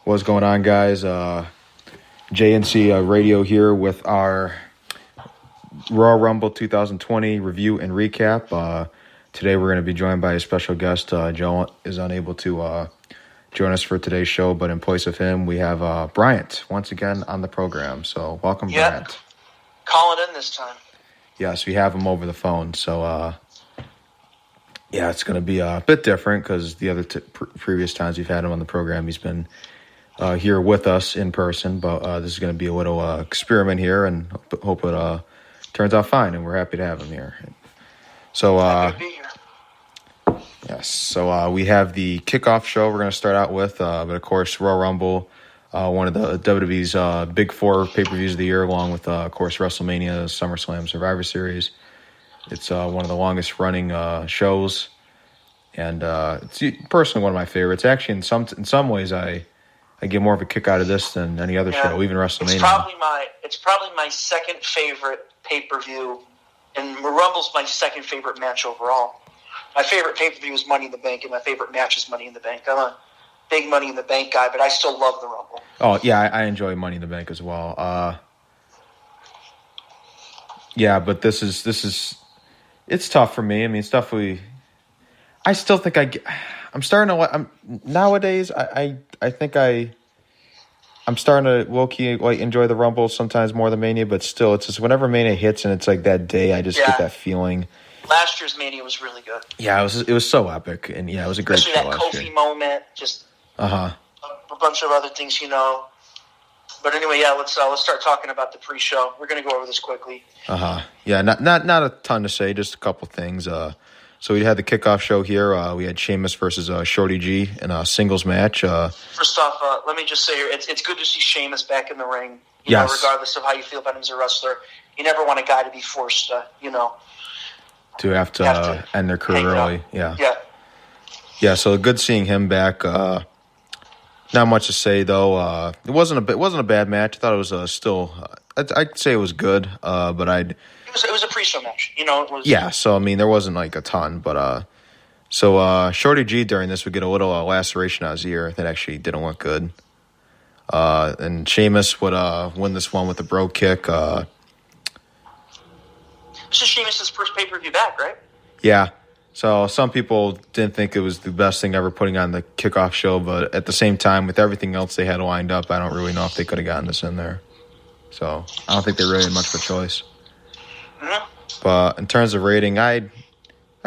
What's going on, guys? JNC Radio here with our Royal Rumble 2020 review and recap. Today we're going to be joined by a special guest. Joe is unable to join us for today's show, but in place of him, we have Bryant once again on the program. So welcome, Bryant. Calling in this time. Yes, we have him over the phone. So, it's going to be a bit different because the other previous times we've had him on the program, he's been here with us in person, but this is going to be a little experiment here, and hope it turns out fine, and we're happy to have him here. So, Happy to be here. Yes, so we have the kickoff show we're going to start out with, but of course, Royal Rumble, one of the WWE's big four pay-per-views of the year, along with, of course, WrestleMania, SummerSlam, Survivor Series. It's one of the longest-running shows, and it's personally one of my favorites. Actually, in some ways, I get more of a kick out of this than any other show, even WrestleMania. It's probably my second favorite pay-per-view, and Rumble's my second favorite match overall. My favorite pay-per-view is Money in the Bank, and my favorite match is Money in the Bank. I'm a big Money in the Bank guy, but I still love the Rumble. Oh, yeah, I enjoy Money in the Bank as well. But this is it's tough for me. I mean, I still think I'm starting to. Nowadays, I'm starting to low-key enjoy the Rumble sometimes more than Mania, but still, it's just whenever Mania hits and it's like that day, I just get that feeling. Last year's Mania was really good. Yeah, it was so epic, and it was a great show last year. Especially that Kofi moment, just a bunch of other things, But anyway, let's start talking about the pre-show. We're going to go over this quickly. Yeah, not a ton to say, just a couple things. So we had the kickoff show here. We had Sheamus versus Shorty G in a singles match. First off, let me just say here, it's good to see Sheamus back in the ring. Yes. Regardless of how you feel about him as a wrestler, you never want a guy to be forced, to have to end their career early. Yeah. Yeah. So good seeing him back. Not much to say though. It wasn't a bad match. I thought it was still. I'd say it was good. But It was a pre-show match, It was. Yeah, so I mean, there wasn't like a ton, but Shorty G during this would get a little laceration on his ear that actually didn't look good. And Sheamus would win this one with a bro kick. This is Sheamus' first pay-per-view back, right? Yeah. So some people didn't think it was the best thing ever putting on the kickoff show, but at the same time, with everything else they had lined up, I don't really know if they could have gotten this in there. So I don't think they really had much of a choice. Mm-hmm. But in terms of rating, I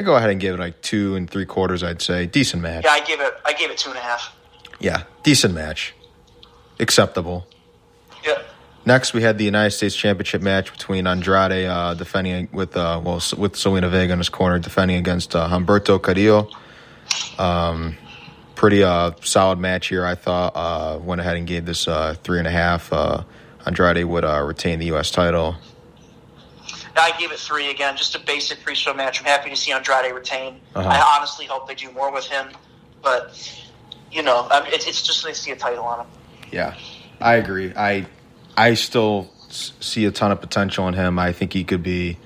go ahead and give it like 2 3/4. I'd say decent match. Yeah, I gave it 2.5. Yeah, decent match, acceptable. Yeah. Next, we had the United States Championship match between Andrade defending with Zelina Vega in his corner, defending against Humberto Carrillo. Pretty solid match here, I thought. Went ahead and gave this 3.5. Andrade would retain the U.S. title. I gave it 3 again, just a basic pre-show match. I'm happy to see Andrade retain. I honestly hope they do more with him, but it's just nice to see a title on him. Yeah, I agree. I still see a ton of potential in him. I think he could be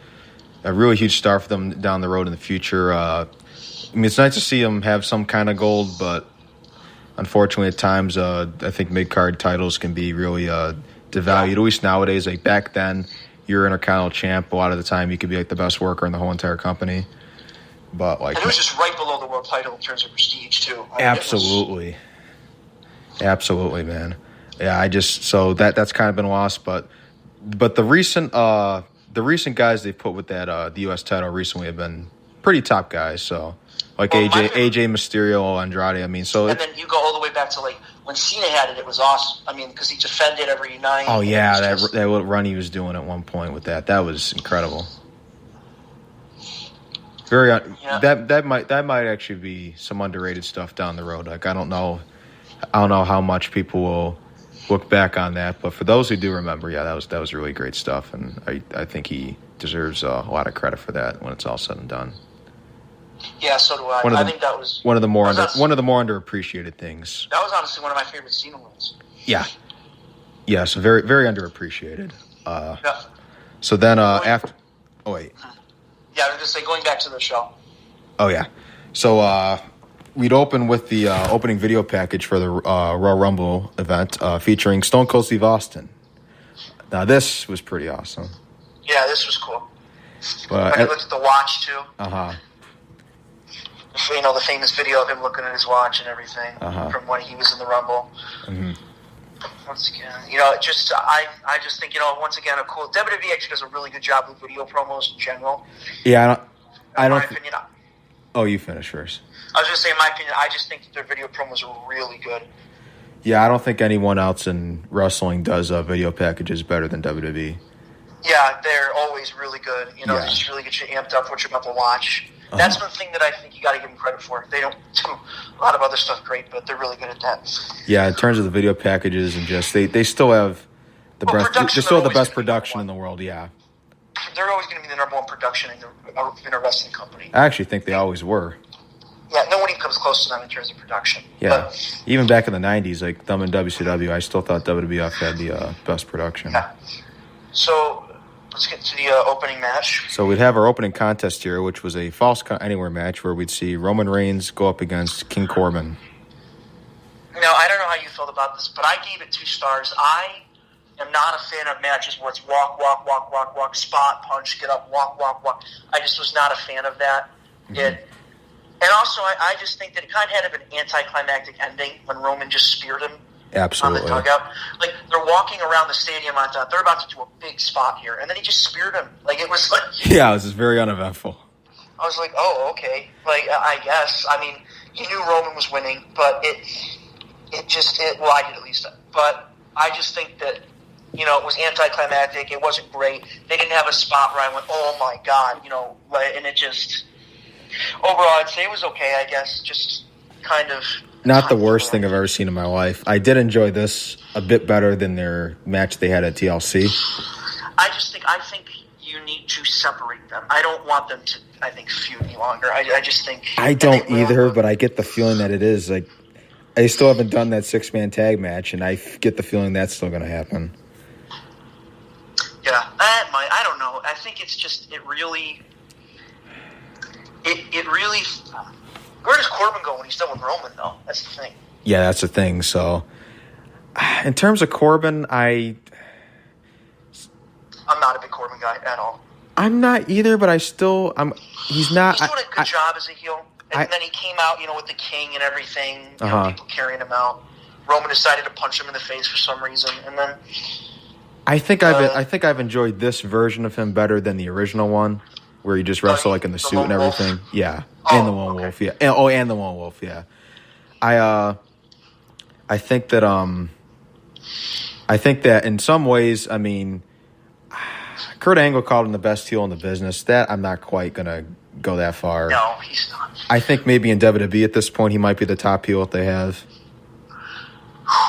a really huge star for them down the road in the future. I mean, it's nice to see him have some kind of gold, but unfortunately at times I think mid-card titles can be really devalued, at least nowadays. Like back then, you're Intercontinental champ. A lot of the time, you could be like the best worker in the whole entire company. But and it was just right below the world title in terms of prestige too. Absolutely, man. Yeah, that's kind of been lost. But the recent guys they've put with that the U.S. title recently have been pretty top guys. So like AJ Mysterio, Andrade. I mean, and then you go all the way back to like when Cena had it. It was awesome. I mean, because he defended every night. Oh yeah, that run he was doing at one point with that was incredible. That might actually be some underrated stuff down the road. Like I don't know how much people will look back on that, but for those who do remember, that was really great stuff, and I think he deserves a lot of credit for that when it's all said and done. Yeah, so do I. I think that was one of the more underappreciated things. That was honestly one of my favorite Cena wins. Yeah. Yes, very very underappreciated. So then after. Oh wait. Yeah, I was just saying, going back to the show. Oh yeah. So we'd open with the opening video package for the Royal Rumble event featuring Stone Cold Steve Austin. Now, this was pretty awesome. Yeah, this was cool. But when he looked at the watch, too. Uh-huh. You know, the famous video of him looking at his watch and everything from when he was in the Rumble. Mm-hmm. Once again, you know, I just think, you know, once again, a cool WWE actually does a really good job with video promos in general. Yeah, in my opinion. Oh, you finish first. I was going to say, in my opinion, I just think that their video promos are really good. Yeah, I don't think anyone else in wrestling does video packages better than WWE. Yeah, they're always really good. You know, they just really get you amped up what you're about to watch. That's one thing that I think you got to give them credit for. They don't do a lot of other stuff great, but they're really good at that. Yeah, in terms of the video packages and just they still have the best. They still have the best production in the world. Yeah, they're always going to be the number one production in a wrestling company. I actually think they always were. Yeah, no one even comes close to them in terms of production. Yeah, but, even back in the '90s, like them in WCW, I still thought WWF had the best production. Yeah. So let's get to the opening match. So we'd have our opening contest here, which was a Falls Count Anywhere match where we'd see Roman Reigns go up against King Corbin. Now, I don't know how you felt about this, but I gave it 2 stars. I am not a fan of matches where it's walk, walk, walk, walk, walk, spot, punch, get up, walk, walk, walk. I just was not a fan of that. Mm-hmm. And also, I just think that it kind of had an anticlimactic ending when Roman just speared him. Absolutely. On the dugout. Like, they're walking around the stadium. I thought, they're about to do a big spot here. And then he just speared him. Like, it was like... Yeah, it was just very uneventful. I was like, oh, okay. Like, I guess. I mean, you knew Roman was winning, but it well, I did at least. But I just think that, you know, it was anticlimactic. It wasn't great. They didn't have a spot where I went, oh, my God, you know, and it just... Overall, I'd say it was okay, I guess. Just kind of... Not the worst thing I've ever seen in my life. I did enjoy this a bit better than their match they had at TLC. I think you need to separate them. I don't want them to, feud any longer. I just think... I don't either, but I get the feeling that it is. Like, they still haven't done that 6-man tag match, and I get the feeling that's still going to happen. Yeah, that might. I don't know. I think it's just, it really... Where does Corbin go when he's done with Roman, though? That's the thing. Yeah, that's the thing. So, in terms of Corbin, I'm not a big Corbin guy at all. I'm not either, but he's not. He's doing a good job as a heel. And then he came out, you know, with the King and everything. You know, people carrying him out. Roman decided to punch him in the face for some reason, and then... I think I've enjoyed this version of him better than the original one, where he just wrestled like in the suit and everything. Wolf? Yeah. And the Lone Wolf, yeah. And the Lone Wolf, yeah. I think that in some ways, I mean, Kurt Angle called him the best heel in the business. That I'm not quite gonna go that far. No, he's not. I think maybe in WWE at this point he might be the top heel that they have.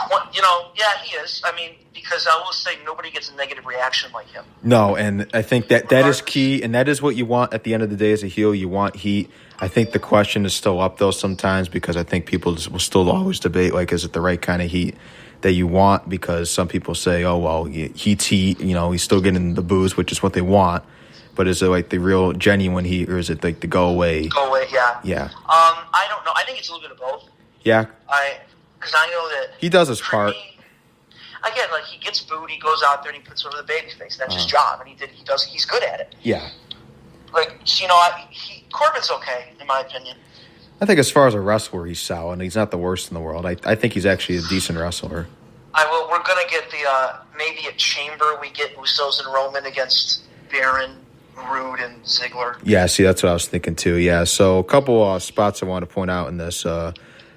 Well, you know, yeah, he is. I mean, because I will say nobody gets a negative reaction like him. No, and I think that is key, and that is what you want at the end of the day as a heel. You want heat. I think the question is still up, though, sometimes, because I think people will still always debate, like, is it the right kind of heat that you want? Because some people say, oh, well, heat's heat. You know, he's still getting the booze, which is what they want. But is it, like, the real, genuine heat, or is it, like, the go-away? Go-away, yeah. Yeah. I don't know. I think it's a little bit of both. Yeah. Because I know that... He does his part. Again, like, he gets booed, he goes out there, and he puts over the baby face. That's his job, and he's good at it. Yeah. Like, so, you know, Corbin's okay, in my opinion. I think as far as a wrestler, he's solid. He's not the worst in the world. I think he's actually a decent wrestler. We're going to get maybe at Chamber, we get Usos and Roman against Baron, Rude, and Ziggler. Yeah, see, that's what I was thinking too. Yeah, so a couple spots I want to point out in this.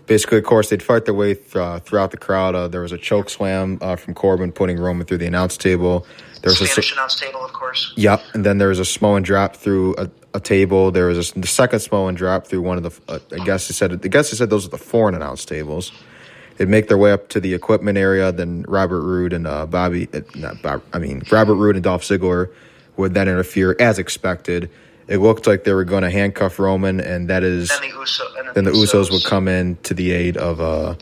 Basically, of course, they'd fight their way throughout the crowd. There was a choke slam from Corbin putting Roman through the announce table. There was Spanish announce table, of course. Yep, and then there was a Samoan drop through a table. There was the second Samoan drop through one of the. I guess he said those are the foreign announce tables. They'd make their way up to the equipment area. Then Robert Roode and Robert Roode and Dolph Ziggler would then interfere as expected. It looked like they were going to handcuff Roman, and then the Usos would come in to the aid of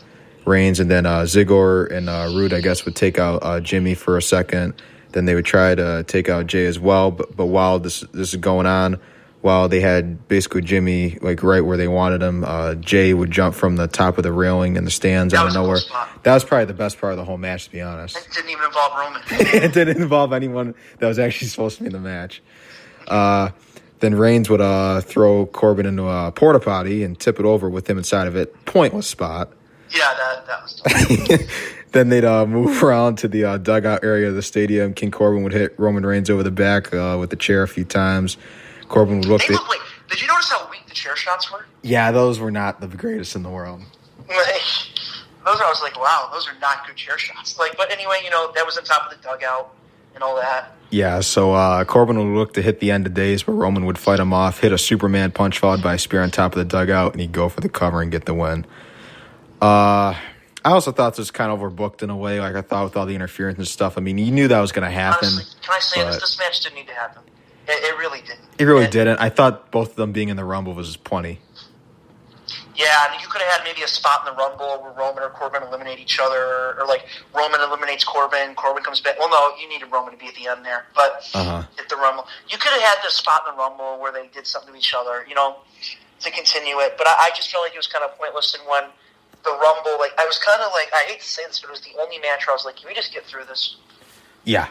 Reigns, and then Ziggler and Roode, I guess, would take out Jimmy for a second. Then they would try to take out Jay as well. But while this is going on, while they had basically Jimmy like right where they wanted him. Jay would jump from the top of the railing in the stands out of nowhere. Cool spot. That was probably the best part of the whole match, to be honest. It didn't even involve Roman. It didn't involve anyone that was actually supposed to be in the match. Then Reigns would throw Corbin into a porta potty and tip it over with him inside of it. Pointless spot. Yeah, that was tough. Then they'd move around to the dugout area of the stadium. King Corbin would hit Roman Reigns over the back with the chair a few times. Corbin would look. Wait, did you notice how weak the chair shots were? Yeah, those were not the greatest in the world. Those I was like, wow, those are not good chair shots. But anyway, that was on top of the dugout and all that. Yeah, so Corbin would look to hit the end of days, but Roman would fight him off, hit a Superman punch followed by a spear on top of the dugout, and he'd go for the cover and get the win. I also thought this was kind of overbooked in a way. Like I thought with all the interference and stuff. I mean, you knew that was going to happen. Honestly, can I say this? This match didn't need to happen. It really didn't. It really didn't. I thought both of them being in the Rumble was plenty. Yeah, and you could have had maybe a spot in the Rumble where Roman or Corbin eliminate each other, or like Roman eliminates Corbin comes back. Well, no, you needed Roman to be at the end there, but at the Rumble. You could have had this spot in the Rumble where they did something to each other, to continue it. But I just felt like it was kind of pointless. And when the Rumble, I was kind of like, I hate to say this, but it was the only match where I was like, can we just get through this? Yeah.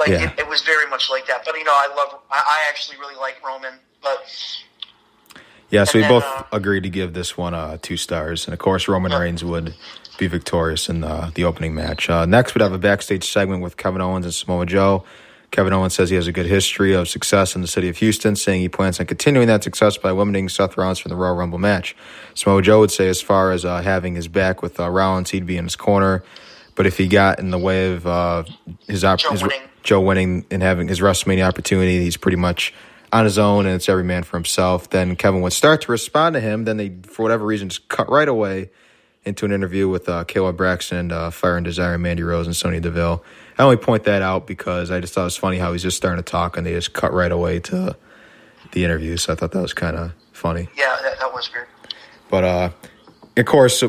It was very much like that. But, I actually really like Roman. But yeah, so we both agreed to give this one 2 stars. And, of course, Roman Reigns would be victorious in the opening match. Next, we'd have a backstage segment with Kevin Owens and Samoa Joe. Kevin Owens says he has a good history of success in the city of Houston, saying he plans on continuing that success by eliminating Seth Rollins from the Royal Rumble match. Samoa Joe would say as far as having his back with Rollins, he'd be in his corner. But if he got in the way of Joe winning and having his WrestleMania opportunity, he's pretty much on his own and it's every man for himself. Then Kevin would start to respond to him. Then they, for whatever reason, just cut right away into an interview with Kayla Braxton and Fire and Desire, Mandy Rose, and Sonya Deville. I only point that out because I just thought it was funny how he's just starting to talk and they just cut right away to the interview. So I thought that was kind of funny. Yeah, that was weird. But, of course,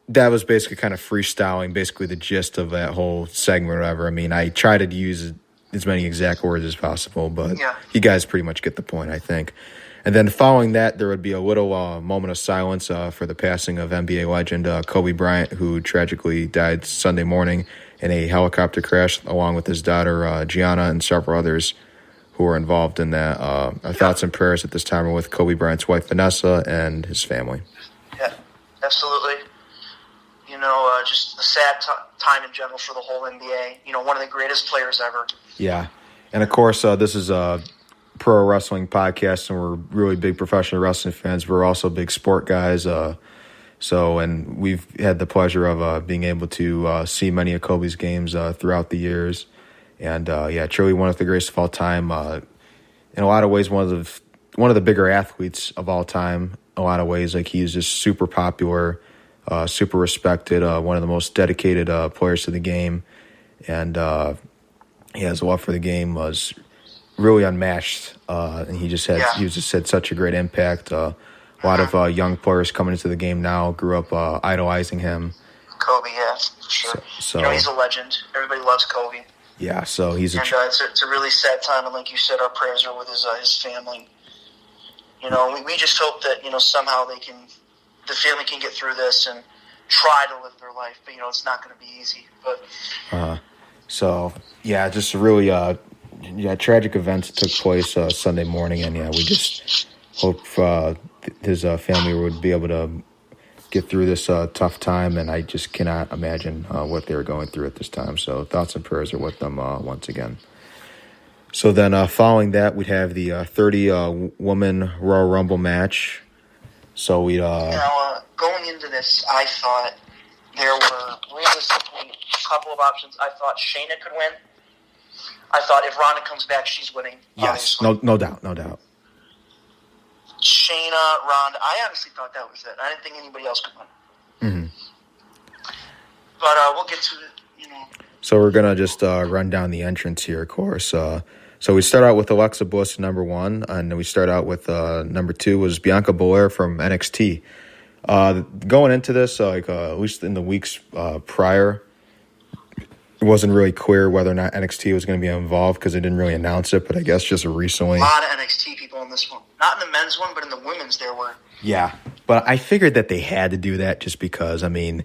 that was basically kind of freestyling, basically the gist of that whole segment or whatever. I mean, I tried to use as many exact words as possible, but you guys pretty much get the point, I think. And then following that, there would be a little moment of silence for the passing of NBA legend Kobe Bryant, who tragically died Sunday morning in a helicopter crash, along with his daughter Gianna and several others who were involved in that. Our thoughts and prayers at this time are with Kobe Bryant's wife, Vanessa, and his family. Yeah, absolutely. Just a sad time in general for the whole NBA. One of the greatest players ever. Yeah. And, of course, this is a pro wrestling podcast, and we're really big professional wrestling fans. We're also big sport guys. And we've had the pleasure of being able to see many of Kobe's games throughout the years. And, truly one of the greatest of all time. In a lot of ways, one of the bigger athletes of all time. In a lot of ways, he's just super popular, super respected, one of the most dedicated players to the game. And his love for the game was really unmatched. And he just had such a great impact. A lot of young players coming into the game now grew up idolizing him. Kobe, yeah, for sure. So he's a legend. Everybody loves Kobe. Yeah, so he's it's a really sad time, and like you said, our prayers are with his family. We just hope that somehow the family can get through this and try to live their life, but it's not going to be easy. But just a really tragic events took place Sunday morning, and we just hope his family would be able to get through this tough time, and I just cannot imagine what they were going through at this time. So thoughts and prayers are with them once again. So then following that, we'd have the 30-woman Royal Rumble match. So we'd... going into this, I thought there were realistically a couple of options. I thought Shayna could win. I thought if Ronda comes back, she's winning. Yes, no doubt. Shayna, Ronda. I honestly thought that was it. I didn't think anybody else could win. Mm-hmm. But we'll get to it, So we're going to just run down the entrance here, of course. So we start out with Alexa Bliss, number 1, and then we start out with number 2 was Bianca Belair from NXT. Going into this, at least in the weeks prior, it wasn't really clear whether or not NXT was going to be involved because they didn't really announce it, but I guess just recently. A lot of NXT people people in this one. Not in the men's one, but in the women's there were. Yeah, but I figured that they had to do that just because, I mean,